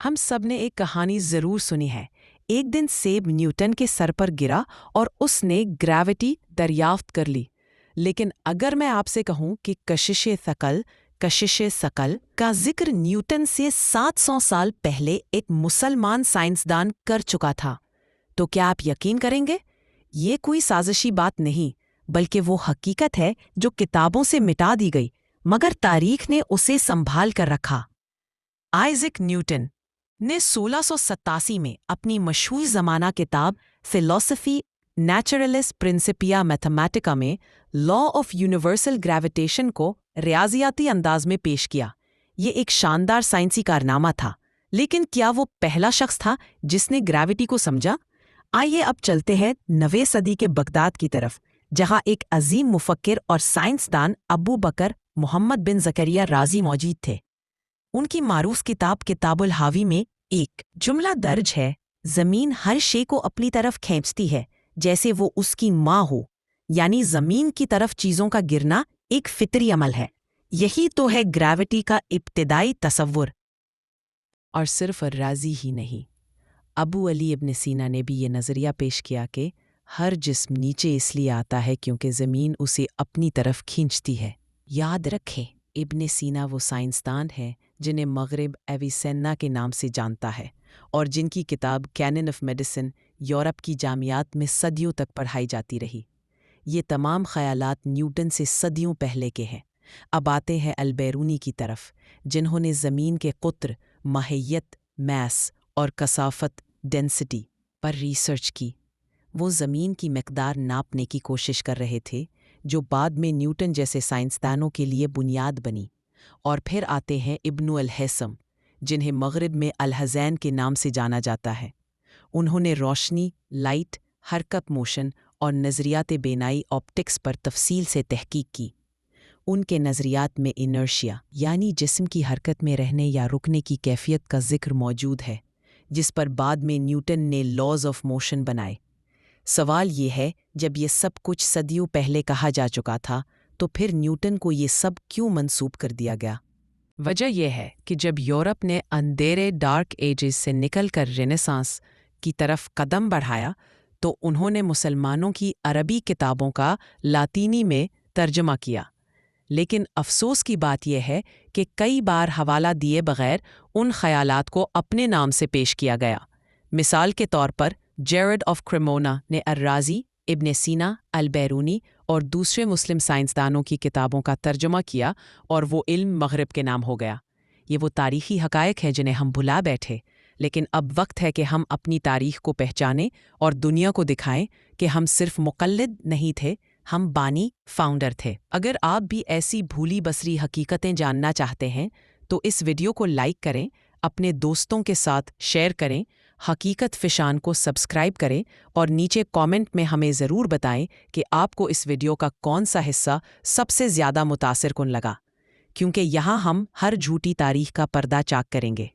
ہم سب نے ایک کہانی ضرور سنی ہے۔ ایک دن سیب نیوٹن کے سر پر گرا اور اس نے گریوٹی دریافت کر لی۔ لیکن اگر میں آپ سے کہوں کہ کشش ثقل کا ذکر نیوٹن سے 700 سال پہلے ایک مسلمان سائنسدان کر چکا تھا، تو کیا آپ یقین کریں گے؟ یہ کوئی سازشی بات نہیں، بلکہ وہ حقیقت ہے جو کتابوں سے مٹا دی گئی، مگر تاریخ نے اسے سنبھال کر رکھا۔ آئزیک نیوٹن نے 1687 میں اپنی مشہور زمانہ کتاب فلسفی نیچرلس پرنسپیا میتھمیٹکا میں لا آف یونیورسل گریویٹیشن کو ریاضیاتی انداز میں پیش کیا۔ یہ ایک شاندار سائنسی کارنامہ تھا، لیکن کیا وہ پہلا شخص تھا جس نے گریوٹی کو سمجھا؟ آئیے اب چلتے ہیں 9ویں صدی کے بغداد کی طرف، جہاں ایک عظیم مفکر اور سائنسدان ابو بکر محمد بن زکریا رازی موجود تھے۔ ان کی معروف کتاب الحاوی میں ایک جملہ درج ہے: زمین ہر شے کو اپنی طرف کھینچتی ہے جیسے وہ اس کی ماں ہو، یعنی زمین کی طرف چیزوں کا گرنا ایک فطری عمل ہے۔ یہی تو ہے گریوٹی کا ابتدائی تصور۔ اور صرف رازی ہی نہیں، ابو علی ابن سینا نے بھی یہ نظریہ پیش کیا کہ ہر جسم نیچے اس لیے آتا ہے کیونکہ زمین اسے اپنی طرف کھینچتی ہے۔ یاد رکھیں، ابن سینا وہ سائنسدان ہے جنہیں مغرب ایویسینا کے نام سے جانتا ہے، اور جن کی کتاب کینن آف میڈیسن یورپ کی جامعات میں صدیوں تک پڑھائی جاتی رہی۔ یہ تمام خیالات نیوٹن سے صدیوں پہلے کے ہیں۔ اب آتے ہیں البیرونی کی طرف، جنہوں نے زمین کے قطر، ماہیت، میس اور کثافت ڈینسٹی پر ریسرچ کی۔ وہ زمین کی مقدار ناپنے کی کوشش کر رہے تھے، جو بعد میں نیوٹن جیسے سائنسدانوں کے لیے بنیاد بنی۔ اور پھر آتے ہیں ابن الہیثم، جنہیں مغرب میں الحزین کے نام سے جانا جاتا ہے۔ انہوں نے روشنی، لائٹ، حرکت موشن اور نظریات بینائی آپٹکس پر تفصیل سے تحقیق کی۔ ان کے نظریات میں انرشیا یعنی جسم کی حرکت میں رہنے یا رکنے کی کیفیت کا ذکر موجود ہے، جس پر بعد میں نیوٹن نے لاز آف موشن بنائے۔ سوال یہ ہے، جب یہ سب کچھ صدیوں پہلے کہا جا چکا تھا تو پھر نیوٹن کو یہ سب کیوں منسوب کر دیا گیا؟ وجہ یہ ہے کہ جب یورپ نے اندھیرے ڈارک ایجز سے نکل کر رینیسانس کی طرف قدم بڑھایا تو انہوں نے مسلمانوں کی عربی کتابوں کا لاطینی میں ترجمہ کیا۔ لیکن افسوس کی بات یہ ہے کہ کئی بار حوالہ دیے بغیر ان خیالات کو اپنے نام سے پیش کیا گیا۔ مثال کے طور پر جیرڈ آف کریمونا نے الرازی، ابن سینا، البیرونی اور دوسرے مسلم سائنسدانوں کی کتابوں کا ترجمہ کیا، اور وہ علم مغرب کے نام ہو گیا۔ یہ وہ تاریخی حقائق ہیں جنہیں ہم بھلا بیٹھے، لیکن اب وقت ہے کہ ہم اپنی تاریخ کو پہچانیں اور دنیا کو دکھائیں کہ ہم صرف مقلد نہیں تھے، ہم بانی، فاؤنڈر تھے۔ اگر آپ بھی ایسی بھولی بسری حقیقتیں جاننا چاہتے ہیں تو اس ویڈیو کو لائک کریں، اپنے دوستوں کے ساتھ شیئر کریں، حقیقت فشان کو سبسکرائب کریں، اور نیچے کامنٹ میں ہمیں ضرور بتائیں کہ آپ کو اس ویڈیو کا کون سا حصہ سب سے زیادہ متاثر کن لگا، کیونکہ یہاں ہم ہر جھوٹی تاریخ کا پردہ چاک کریں گے۔